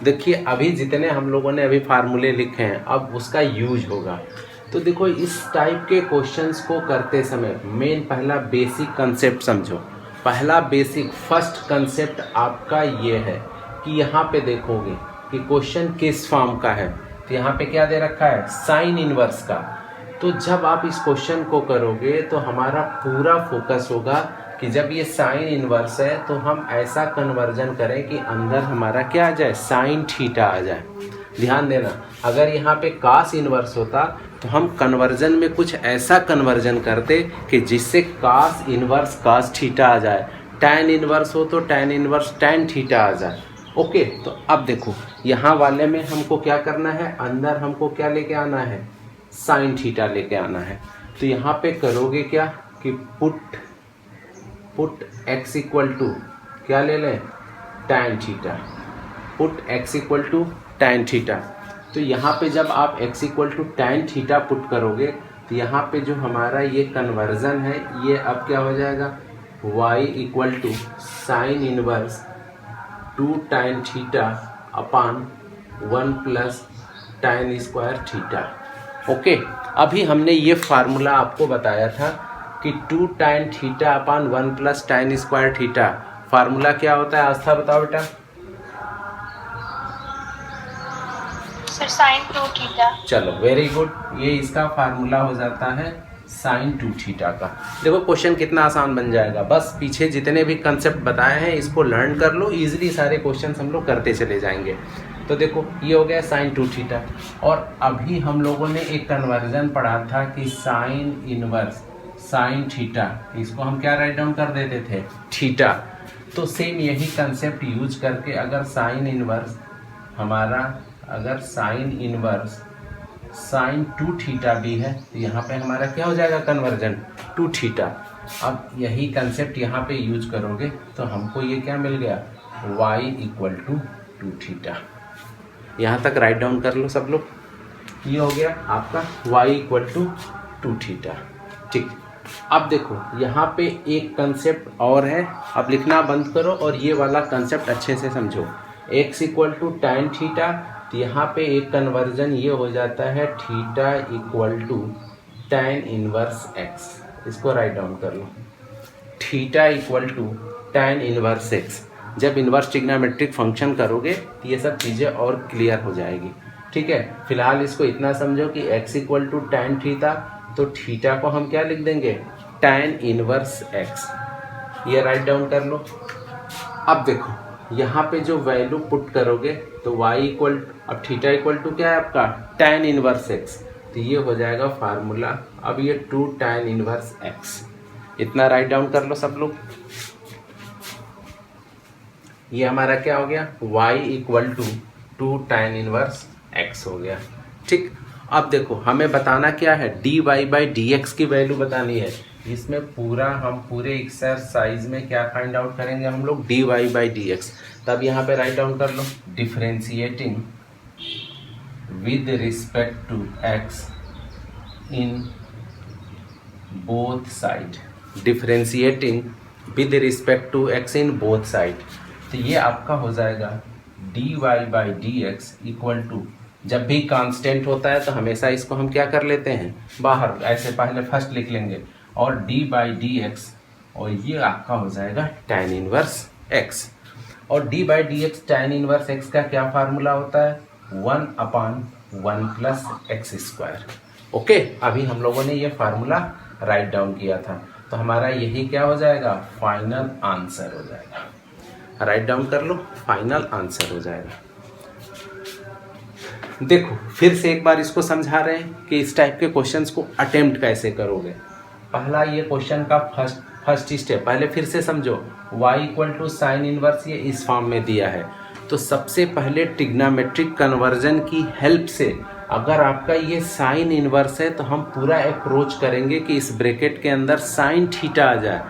S1: देखिए अभी जितने हम लोगों ने अभी फार्मूले लिखे हैं अब उसका यूज होगा। तो देखो इस टाइप के क्वेश्चंस को करते समय मेन पहला बेसिक कंसेप्ट समझो। पहला बेसिक फर्स्ट कंसेप्ट आपका ये है कि यहाँ पे देखोगे कि क्वेश्चन किस फॉर्म का है, तो यहाँ पे क्या दे रखा है, साइन इनवर्स का। तो जब आप इस क्वेश्चन को करोगे तो हमारा पूरा फोकस होगा कि जब ये साइन इनवर्स है तो हम ऐसा कन्वर्जन करें कि अंदर हमारा क्या आ जाए, साइन थीटा आ जाए। ध्यान देना, अगर यहाँ पे कास इनवर्स होता तो हम कन्वर्जन में कुछ ऐसा कन्वर्जन करते कि जिससे कास इनवर्स कास थीटा आ जाए, टैन इनवर्स हो तो टैन इनवर्स टैन थीटा आ जाए। ओके, तो अब देखो यहाँ वाले में हमको क्या करना है, अंदर हमको क्या लेके आना है, साइन थीटा लेके आना है। तो यहाँ पे करोगे क्या कि पुट x इक्वल टू क्या ले लें, tan theta, put x equal to tan theta. तो यहाँ पे जब आप x equal to tan theta put करोगे तो यहाँ पे जो हमारा ये कन्वर्जन है ये अब क्या हो जाएगा, y equal to sine inverse 2 tan theta upon 1 plus tan square theta. Okay, अभी हमने ये फार्मूला आपको बताया था कि 2 tan theta upon 1 plus tan square theta, formula क्या होता है आस्था बताओ बेटा।
S3: Sir sine 2 theta.
S1: चलो वेरी गुड, ये इसका फार्मूला हो जाता है साइन 2 थीटा का। देखो क्वेश्चन कितना आसान बन जाएगा, बस पीछे जितने भी कंसेप्ट बताए हैं इसको लर्न कर लो, इजीली सारे क्वेश्चन हम लोग करते चले जाएंगे। तो देखो ये हो गया साइन 2 थीटा, और अभी हम लोगों ने एक कन्वर्जन पढ़ा था कि साइन इनवर्स साइन थीटा, इसको हम क्या राइट डाउन कर देते थे, थीटा। तो सेम यही कंसेप्ट यूज करके अगर साइन इनवर्स हमारा, अगर साइन इनवर्स साइन 2 थीटा भी है तो यहाँ पे हमारा क्या हो जाएगा कन्वर्जन 2 थीटा। अब यही कंसेप्ट यहाँ पे यूज करोगे तो हमको ये क्या मिल गया, y इक्वल टू 2 थीटा। यहाँ तक राइट डाउन कर लो सब लोग, ये हो गया आपका y इक्वल टू 2 थीटा। ठीक, अब देखो यहाँ पे एक कंसेप्ट और है, अब लिखना बंद करो और ये वाला कंसेप्ट अच्छे से समझो। x equal to tan theta, तो यहाँ पे एक कन्वर्जन ये हो जाता है theta equal to tan inverse x। इसको राइट डाउन कर लो, theta equal to tan inverse x। जब इनवर्स ट्रिग्नोमेट्रिक फंक्शन करोगे तो ये सब चीज़ें और क्लियर हो जाएगी। ठीक है, फिलहाल इसको इतना समझो कि x equal to tan theta, तो थीटा को हम क्या लिख देंगे, टैन इनवर्स x। ये राइट डाउन कर लो। अब देखो यहाँ पे जो वैल्यू पुट करोगे तो y इक्वल, अब थीटा इक्वल टू क्या है आपका, टैन इनवर्स x, तो ये हो जाएगा फार्मूला। अब ये 2 टैन इनवर्स x, इतना राइट डाउन कर लो सब लोग। ये हमारा क्या हो गया, y equal to 2 tan inverse x हो गया। ठीक, अब देखो हमें बताना क्या है, dy बाई डी एक्स की वैल्यू बतानी है। इसमें पूरा हम पूरे एक्सरसाइज में क्या फाइंड आउट करेंगे हम लोग, dy बाई डी एक्स। तब यहाँ पे राइट डाउन कर लो, differentiating with respect to x in both side, differentiating with respect to x in both side. तो ये आपका हो जाएगा dy by d x equal to, जब भी कांस्टेंट होता है तो हमेशा इसको हम क्या कर लेते हैं बाहर, ऐसे पहले फर्स्ट लिख लेंगे, और d बाई डी एक्स, और ये आपका हो जाएगा टैन इनवर्स x। और d by d x tan inverse x का क्या फार्मूला होता है, 1 अपान 1 प्लस एक्स स्क्वायर। ओके, अभी हम लोगों ने ये फार्मूला राइट डाउन किया था, तो हमारा यही क्या हो जाएगा, फाइनल आंसर हो जाएगा। राइट डाउन कर लो, फाइनल आंसर हो जाएगा। देखो फिर से एक बार इसको समझा रहे हैं कि इस टाइप के क्वेश्चंस को अटेम्प्ट कैसे करोगे। पहला ये क्वेश्चन का फर्स्ट स्टेप, पहले फिर से समझो, y equal to sine inverse ये इस फॉर्म में दिया है, तो सबसे पहले ट्रिग्नोमेट्रिक कन्वर्जन की हेल्प से अगर आपका ये साइन इनवर्स है तो हम पूरा अप्रोच करेंगे कि इस ब्रैकेट के अंदर साइन थीटा आ जाए,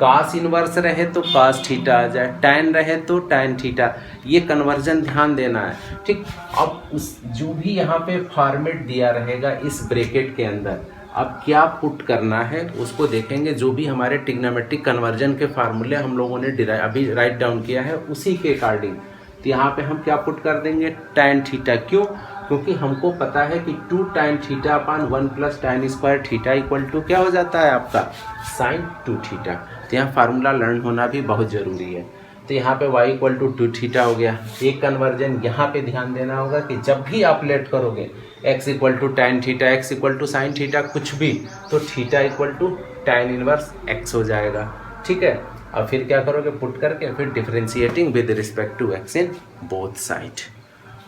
S1: कास इनवर्स रहे तो कास थीटा आ जाए, टैन रहे तो टैन थीटा। ये कन्वर्जन ध्यान देना है। ठीक, अब उस जो भी यहाँ पे फॉर्मेट दिया रहेगा इस ब्रैकेट के अंदर, अब क्या पुट करना है उसको देखेंगे। जो भी हमारे ट्रिग्नोमेट्रिक कन्वर्जन के फार्मूले हम लोगों ने अभी राइट डाउन किया है उसी के अकॉर्डिंग, तो यहाँ पे हम क्या पुट कर देंगे, टैन थीटा। क्यों, क्योंकि हमको पता है कि 2 tan theta upon 1 plus tan square theta equal to क्या हो जाता है आपका, साइन 2 थीटा। तो यहाँ फार्मूला लर्न होना भी बहुत ज़रूरी है। तो यहाँ पे y इक्वल टू 2 थीटा हो गया। एक कन्वर्जन यहाँ पे ध्यान देना होगा कि जब भी आप लेट करोगे x equal to tan theta, x equal to sine theta, कुछ भी, तो theta equal to tan inverse x हो जाएगा। ठीक है, अब फिर क्या करोगे, पुट करके फिर differentiating with respect to x in both side.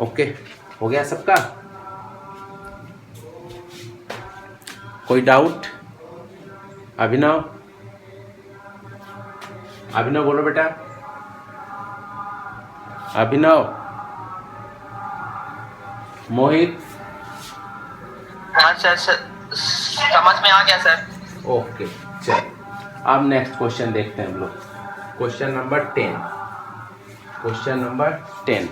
S1: Okay. हो गया सबका? कोई डाउट? अभिनव, अभिनव बोलो बेटा। अभिनव, मोहित।
S2: हाँ सर, समझ में आ गया सर।
S1: ओके, चल अब नेक्स्ट क्वेश्चन देखते हैं हम लोग। Question number 10। Question number 10।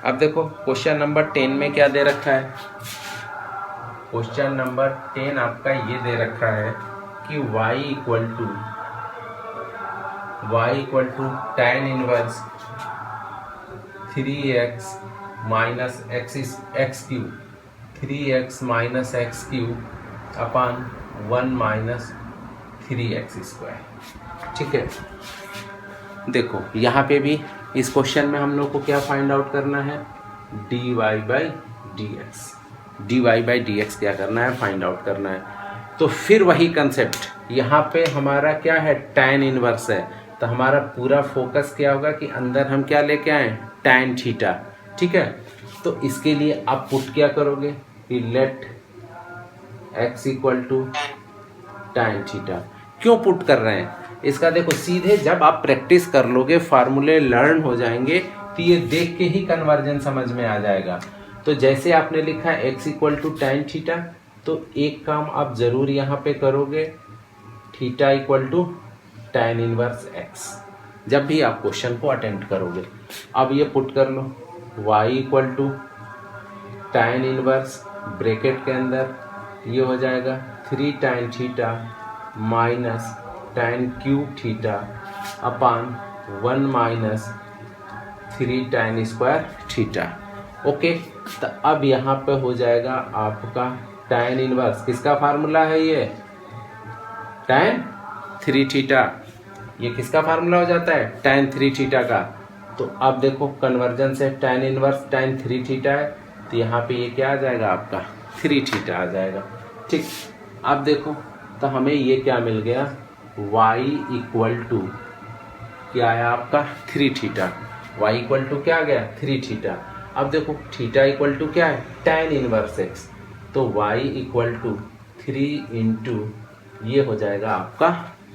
S1: अब देखो क्वेश्चन नंबर 10 में क्या दे रखा है। क्वेश्चन नंबर 10 आपका ये दे रखा है कि y equal to tan inverse 3x minus x cube 3x minus x cube upon 1 minus 3x square. ठीक है, देखो यहाँ पे भी इस क्वेश्चन में हम लोग को क्या फाइंड आउट करना है, dy बाई डी एक्स क्या करना है, फाइंड आउट करना है। तो फिर वही कंसेप्ट यहाँ पे हमारा क्या है, tan इनवर्स है, तो हमारा पूरा फोकस क्या होगा कि अंदर हम क्या लेके आए, tan थीटा। ठीक है, तो इसके लिए आप पुट क्या करोगे कि let x equal to tan theta. क्यों पुट कर रहे हैं इसका, देखो सीधे जब आप प्रैक्टिस कर लोगे, फार्मूले लर्न हो जाएंगे, तो ये देख के ही कन्वर्जन समझ में आ जाएगा। तो जैसे आपने लिखा है x equal to tan theta, तो एक काम आप जरूर यहाँ पे करोगे, theta equal to tan inverse x, जब भी आप क्वेश्चन को अटेम्प्ट करोगे। अब ये पुट कर लो, y equal to tan inverse bracket के अंदर ये हो जाएगा 3 tan theta minus tan cube theta upon 1 minus 3 tan square theta. Okay, तो अब यहाँ पे हो जाएगा आपका tan इनवर्स, किसका फार्मूला है ये, tan 3 थीटा। ये किसका फार्मूला हो जाता है, tan 3 थीटा का। तो अब देखो कन्वर्जन से tan इनवर्स tan 3 थीटा है, तो यहाँ पे ये क्या आ जाएगा आपका 3 थीटा आ जाएगा। ठीक, अब देखो तो हमें ये क्या मिल गया, y इक्वल टू क्या आया आपका 3 थीटा, y इक्वल टू क्या आ गया 3 थीटा। अब देखो थीटा इक्वल टू क्या है, tan इनवर्स x, तो y इक्वल टू 3 इंटू ये हो जाएगा आपका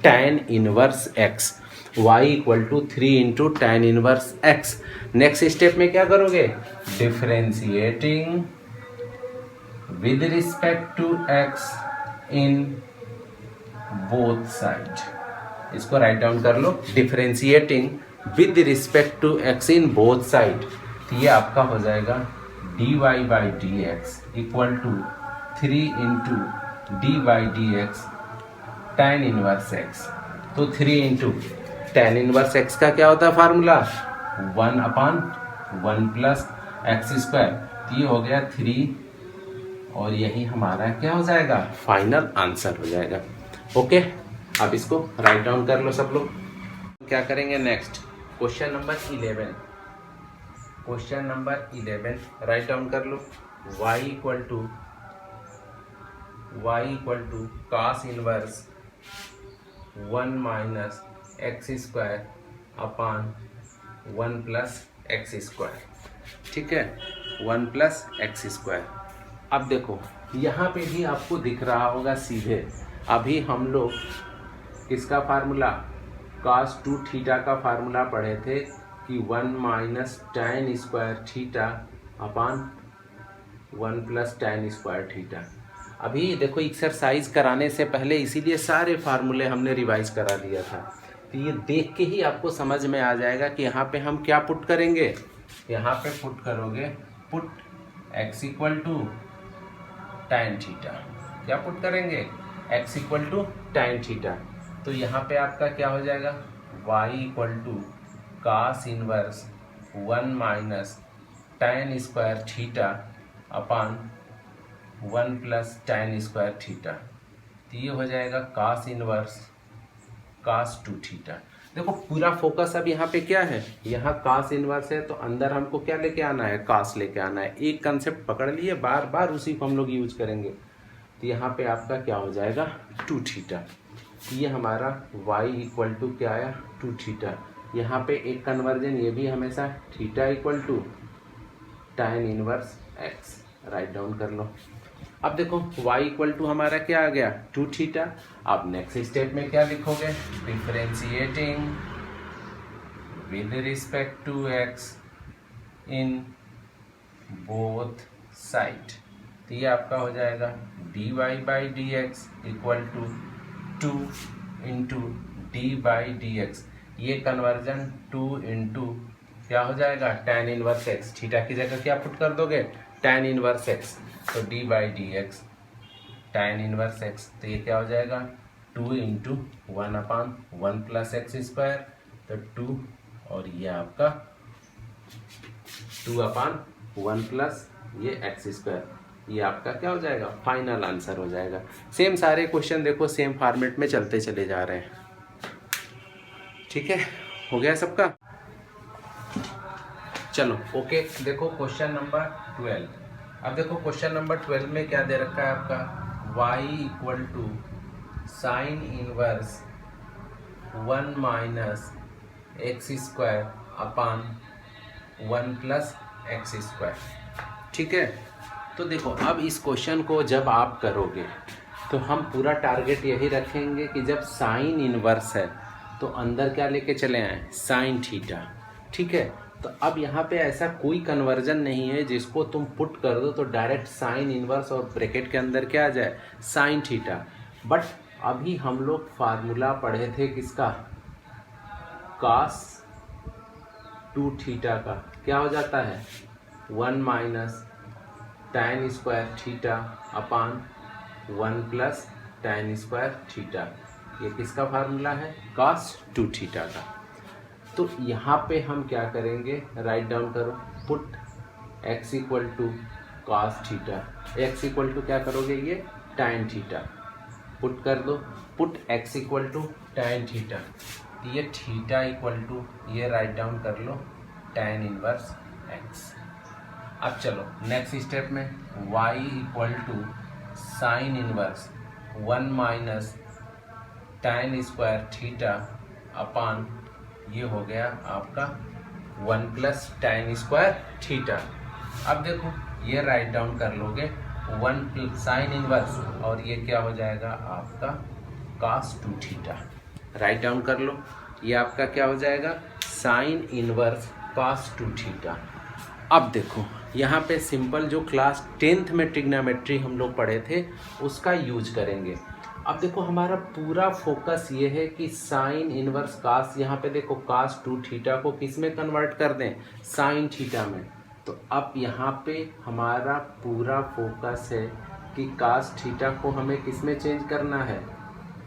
S1: tan inverse x, y equal to 3 into tan inverse x। Next step में क्या करोगे, differentiating with respect to x in both side. इसको राइट डाउन कर लो, differentiating with respect to x in both side. तो ये आपका हो जाएगा dy by d x equal to 3 into d by d x tan inverse x। तो 3 into tan inverse x का क्या होता है फार्मूला, 1 अपान 1 प्लस एक्स स्क्वायर। तो ये हो गया 3 और यही हमारा क्या हो जाएगा, फाइनल आंसर हो जाएगा। ओके, अब इसको राइट डाउन कर लो सब लोग। क्या करेंगे next, question number 11। Question number 11 right down कर लो, y equal to cos inverse 1 minus x square upon 1 plus x square. ठीक है, 1 प्लस एक्स स्क्वायर। अब देखो यहाँ पे भी आपको दिख रहा होगा सीधे, अभी हम लोग किसका फार्मूला, cos 2 थीटा का फार्मूला पढ़े थे कि 1 minus tan square theta upon 1 plus tan square theta. अभी देखो एक्सरसाइज कराने से पहले इसीलिए सारे फार्मूले हमने रिवाइज करा दिया था, तो ये देख के ही आपको समझ में आ जाएगा कि यहाँ पे हम क्या पुट करेंगे। यहाँ पे पुट करोगे, put x equal to tan theta, क्या पुट करेंगे, x equal to tan theta. तो यहाँ पे आपका क्या हो जाएगा, y equal to cos inverse 1 minus tan square theta upon 1 plus tan square theta. तो ये हो जाएगा cos इनवर्स cos 2 थीटा। देखो पूरा फोकस अब यहाँ पे क्या है, यहाँ cos इनवर्स है, तो अंदर हमको क्या लेके आना है, cos लेके आना है। एक कंसेप्ट पकड़ लिए, बार बार उसी को हम लोग यूज करेंगे। तो यहाँ पे आपका क्या हो जाएगा 2 थीटा। ये हमारा y इक्वल टू क्या आया 2 थीटा। यहाँ पे एक कन्वर्जन ये भी हमेशा theta equal to tan inverse x, right down कर लो। अब देखो y इक्वल टू हमारा क्या आ गया 2 थीटा। अब नेक्स्ट स्टेप में क्या लिखोगे, differentiating with respect to x in both side, तो ये आपका हो जाएगा dy by d x equal to 2 into d by d x. ये कन्वर्जन 2 इंटू क्या हो जाएगा tan इनवर्स x, थीटा की जगह क्या पुट कर दोगे tan इनवर्स x, तो D by d x tan inverse x, तो ये क्या हो जाएगा 2 इंटू 1/1 प्लस एक्स स्क्वायर, तो 2 और ये आपका 2/1 प्लस ये एक्स स्क्वायर, ये आपका क्या हो जाएगा फाइनल आंसर हो जाएगा। सेम सारे क्वेश्चन देखो सेम फॉर्मेट में चलते चले जा रहे हैं। ठीक है, हो गया सबका। चलो ओके, देखो क्वेश्चन नंबर 12। अब देखो क्वेश्चन नंबर 12 में क्या दे रखा है आपका y equal to sine inverse 1 minus x square upon 1 plus x square. ठीक है, तो देखो अब इस क्वेश्चन को जब आप करोगे तो हम पूरा टारगेट यही रखेंगे कि जब साइन इनवर्स है तो अंदर क्या लेके चले आए साइन थीटा। ठीक है, तो अब यहाँ पे ऐसा कोई कन्वर्जन नहीं है जिसको तुम पुट कर दो तो डायरेक्ट साइन इनवर्स और ब्रैकेट के अंदर क्या आ जाए साइन थीटा। बट अभी हम लोग फार्मूला पढ़े थे किसका, cos 2 थीटा का, क्या हो जाता है 1 minus tan square theta upon 1 plus tan square theta. ये किसका फार्मूला है cos 2 थीटा का। तो यहाँ पे हम क्या करेंगे, राइट डाउन करो, put x equal to cos theta, x equal to क्या करोगे ये tan थीटा, पुट कर दो, put x equal to tan theta, ये थीटा इक्वल टू ये राइट डाउन कर लो tan इनवर्स x। अब चलो नेक्स्ट स्टेप में y equal to sine inverse 1 minus tan square theta upon ये हो गया आपका 1 प्लस tan स्क्वायर थीटा। अब देखो ये राइट डाउन कर लोगे 1 प्लस साइन इनवर्स और ये क्या हो जाएगा आपका cos 2 थीटा, राइट डाउन कर लो, ये आपका क्या हो जाएगा साइन इनवर्स cos 2 थीटा। अब देखो यहाँ पे सिंपल जो क्लास 10th में ट्रिग्नोमेट्री हम लोग पढ़े थे उसका यूज करेंगे। अब देखो हमारा पूरा फोकस ये है कि साइन इनवर्स कास, यहाँ पे देखो cos 2 थीटा को किस में कन्वर्ट कर दें साइन थीटा में। तो अब यहाँ पे हमारा पूरा फोकस है कि cos थीटा को हमें किस में चेंज करना है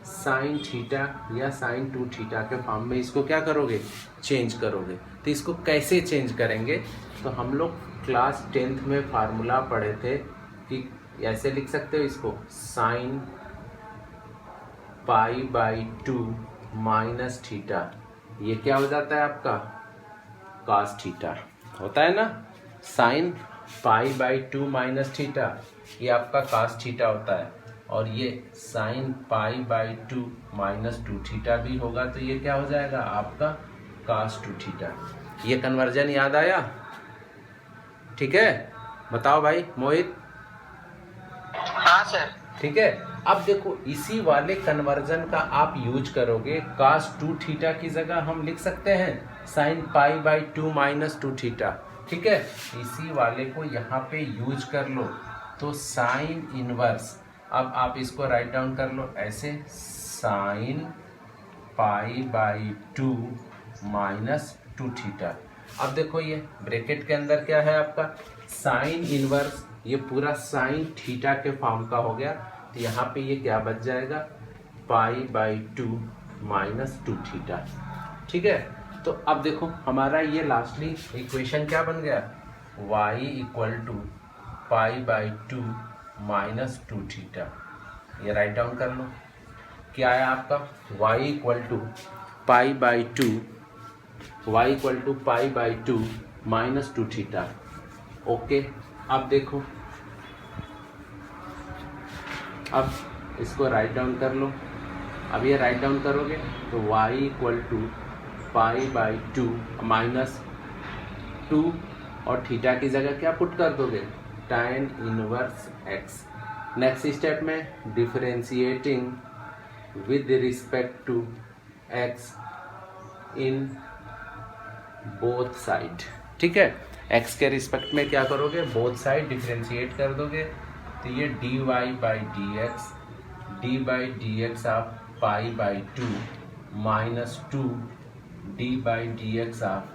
S1: साइन थीटा या साइन 2 थीटा के फॉर्म में इसको क्या करोगे चेंज करोगे। तो इसको कैसे चेंज करेंगे, तो हम लोग क्लास 10th में फार्मूला पढ़े थे कि ऐसे लिख सकते हो इसको sine pi by 2 minus theta, ये क्या हो जाता है आपका cos थीटा होता है ना, sine pi by 2 minus theta ये आपका cos थीटा होता है, और ये sine pi by 2 minus 2 theta भी होगा, तो ये क्या हो जाएगा आपका cos 2 थीटा। ये कन्वर्जन याद आया, ठीक है, बताओ भाई मोहित।
S2: हाँ सर।
S1: ठीक है, अब देखो इसी वाले कन्वर्जन का आप यूज करोगे, cos 2 थीटा की जगह हम लिख सकते हैं sine pi by 2 minus 2 theta. ठीक है, इसी वाले को यहाँ पे यूज कर लो, तो साइन इनवर्स, अब आप इसको राइट डाउन कर लो ऐसे sine pi by 2 minus 2 theta. अब देखो ये ब्रैकेट के अंदर क्या है आपका साइन इनवर्स, ये पूरा साइन थीटा के फॉर्म का हो गया, तो यहाँ पे ये क्या बच जाएगा पाई बाई 2 माइनस 2 थीटा। ठीक है, तो अब देखो हमारा ये लास्टली इक्वेशन क्या बन गया y equal to pi by 2 minus 2 theta, ये राइट डाउन कर लो, क्या है आपका y equal to pi by 2, y equal to pi by 2 minus 2 theta. Okay, अब देखो अब इसको राइट डाउन कर लो, अब ये राइट डाउन करोगे तो y equal to pi by 2 minus 2 और थीटा की जगह क्या पुट कर दोगे, tan inverse x। Next step में differentiating with respect to x in both side. ठीक है, x के रिस्पेक्ट में क्या करोगे, बोथ साइड डिफरेंशिएट कर दोगे। तो ये dy बाई डी एक्स आप पाई by 2 minus 2 D by d x आप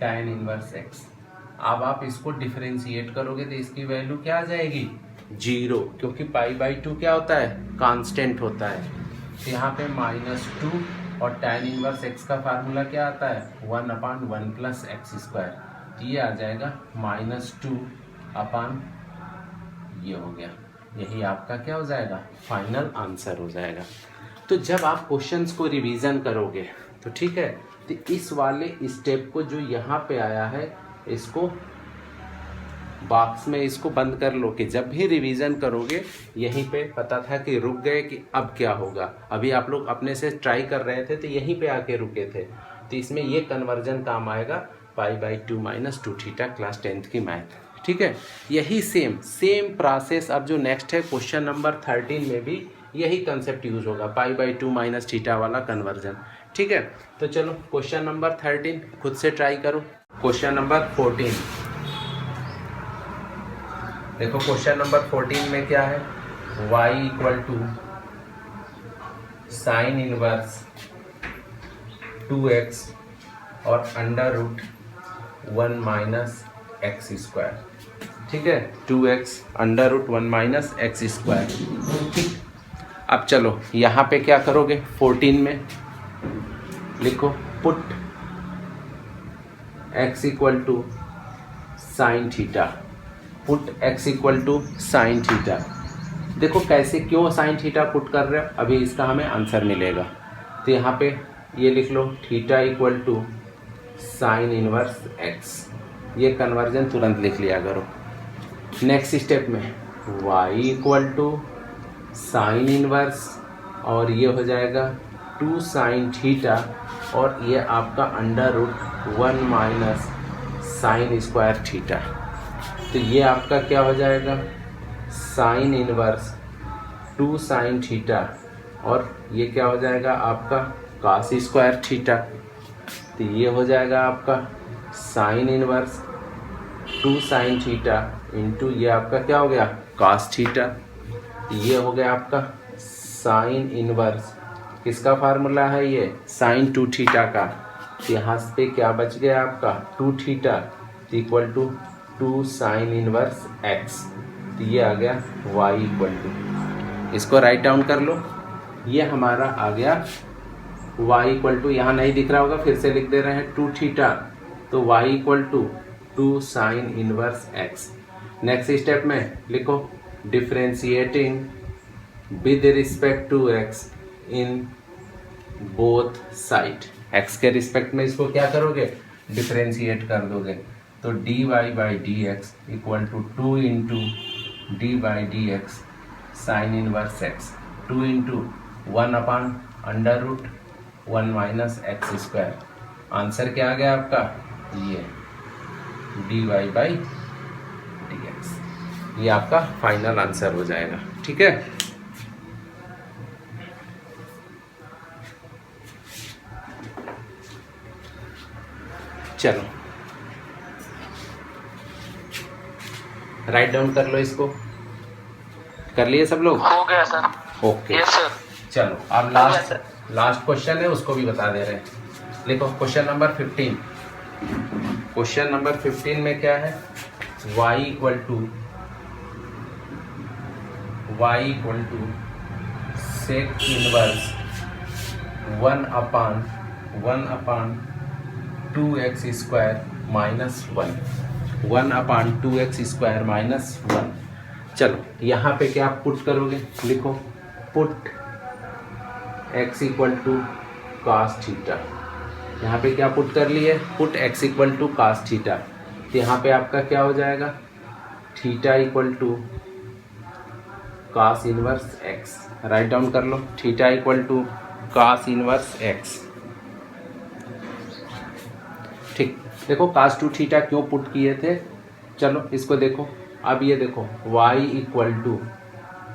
S1: tan इनवर्स x। अब आप इसको डिफरेंशिएट करोगे तो इसकी वैल्यू क्या आ जाएगी, 0, क्योंकि पाई बाई 2 क्या होता है, कांस्टेंट होता है। तो यहाँ पे -2 और tan इनवर्स x का फार्मूला क्या आता है, 1/1 प्लस एक्स स्क्वायर। तो ये आ जाएगा -2 अपान ये हो गया। यही आपका क्या हो जाएगा, फाइनल आंसर हो जाएगा। तो जब आप क्वेश्चंस को रिवीजन करोगे तो ठीक है, तो इस वाले स्टेप को जो यहाँ पे आया है इसको बॉक्स में इसको बंद कर लो कि जब भी रिवीजन करोगे यहीं पे पता था कि रुक गए कि अब क्या होगा। अभी आप लोग अपने से ट्राई कर रहे थे तो यहीं पे आके रुके थे। तो इसमें ये कन्वर्जन काम आएगा, पाई by 2 minus 2 theta, class 10th की मैथ। ठीक है, यही सेम प्रोसेस अब जो नेक्स्ट है क्वेश्चन नंबर 13 में भी यही कंसेप्ट यूज होगा, पाई बाई 2 माइनस थीटा वाला कन्वर्जन। ठीक है, तो चलो क्वेश्चन नंबर 13 खुद से ट्राई करो। क्वेश्चन नंबर 14 देखो, क्वेश्चन नंबर 14 में क्या है, y equal to sine inverse 2x और under root 1 minus x square. ठीक है, 2x under root 1 minus x square. ठीक, अब चलो यहाँ पे क्या करोगे, 14 में लिखो put x equal to sine theta, put x equal to sine theta. देखो कैसे, क्यों साइन थीटा पुट कर रहे हो, अभी इसका हमें आंसर मिलेगा। तो यहाँ पे ये लिख लो theta equal to sine inverse x, ये कन्वर्जन तुरंत लिख लिया करो। नेक्स्ट स्टेप में y equal to sine inverse और ये हो जाएगा 2 साइन थीटा और ये आपका under root 1 minus sine square theta. तो ये आपका क्या हो जाएगा, साइन इनवर्स 2 साइन थीटा और ये क्या हो जाएगा आपका कास स्क्वायर थीटा। तो ये हो जाएगा आपका sign inverse 2 sine theta into ये आपका क्या हो गया, कास थीटा। ये हो गया आपका साइन इनवर्स, किसका फार्मूला है ये, साइन 2 थीटा का। तो यहाँ पे क्या बच गया आपका 2 theta equal to 2 sine inverse x। तो ये आ गया y इक्वल टू, इसको राइट डाउन कर लो, ये हमारा आ गया y इक्वल टू, यहाँ नहीं दिख रहा होगा फिर से लिख दे रहे हैं 2 थीटा, तो y equal to 2 sine inverse x। Next step में लिखो differentiating with respect to x in both side. x के रिस्पेक्ट में इसको क्या करोगे, डिफरेंशिएट कर दोगे। तो dy by d x equal to 2 into d by d x sine inverse x, 2 into 1 upon under root 1 minus x square. Answer क्या आ गया आपका, ये dy बाई डी एक्स, ये आपका फाइनल आंसर हो जाएगा। ठीक है, चलो राइट डाउन कर लो, इसको कर लिए सब लोग,
S2: हो गया सर।
S1: Okay
S2: yes sir.
S1: चलो अब लास्ट क्वेश्चन है उसको भी बता दे रहे हैं। देखो क्वेश्चन नंबर 15, क्वेश्चन नंबर 15 में क्या है, y equal to sec inverse 1 upon 2x square minus 1 upon 2x square minus 1। चलो यहाँ पे क्या पुट करोगे, लिखो put x equal to cos theta. यहाँ पे क्या पुट कर लिए, put x equal to cos theta. तो यहाँ पे आपका क्या हो जाएगा, theta equal to cos inverse x। Right down कर लो, theta equal to cos inverse x। ठीक, देखो cos 2 थीटा क्यों पुट किए थे, चलो इसको देखो। अब ये देखो y equal to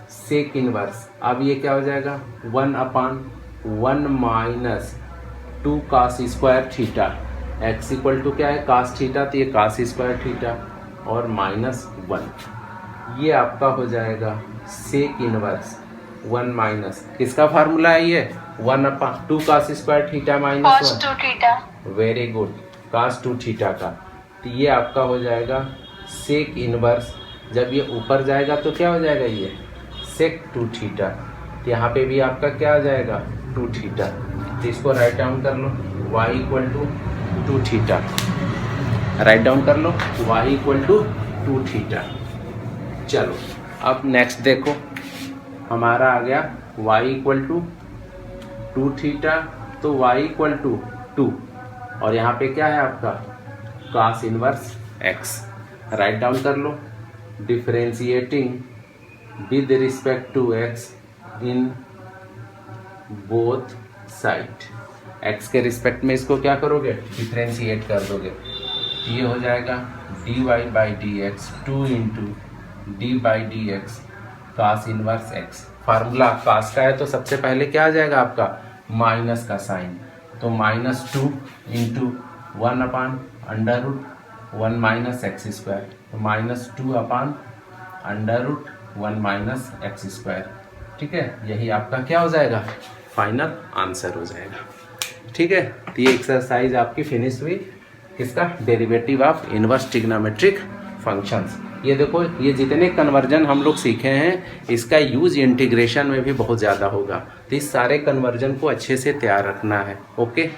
S1: sec inverse, अब ये क्या हो जाएगा 1/1 minus 2 cos square theta, x equal to क्या है cos थीटा, तो ये cos स्क्वायर थीटा और -1, ये आपका हो जाएगा सेक इनवर्स 1 माइनस किसका फार्मूला है ये 1/2 cos square theta
S3: cos
S1: -1,
S3: 2 theta.
S1: Very good, cos 2 theta का। तो ये आपका हो जाएगा सेक इनवर्स, जब ये ऊपर जाएगा तो क्या हो जाएगा ये सेक 2 थीटा, तो यहाँ पे भी आपका क्या आ जाएगा 2 थीटा। तो इसको राइट डाउन कर लो y equal to 2 theta, write down कर लो y इक्वल टू 2 थीटा। चलो अब नेक्स्ट देखो, हमारा आ गया y इक्वल टू 2 थीटा, तो y इक्वल टू 2 और यहाँ पे क्या है आपका cos inverse x, right down कर लो, differentiating with respect to x in both side, x के रिस्पेक्ट में इसको क्या करोगे डिफरेंशिएट कर दोगे, ये हो जाएगा dy by d x 2 into d by d x cos inverse x। Formula cos का है तो सबसे पहले क्या आ जाएगा आपका माइनस का साइन, तो -2 इंटू 1/√1 माइनस एक्स स्क्वायर, तो -2/√1 माइनस एक्स स्क्वायर। ठीक है, यही आपका क्या हो जाएगा फाइनल आंसर हो जाएगा। ठीक है, तो ये एक्सरसाइज आपकी फिनिश हुई, किसका derivative of inverse trigonometric functions. ये देखो, ये जितने कन्वर्जन हम लोग सीखे हैं इसका यूज इंटीग्रेशन में भी बहुत ज़्यादा होगा, तो इस सारे कन्वर्जन को अच्छे से तैयार रखना है। ओके।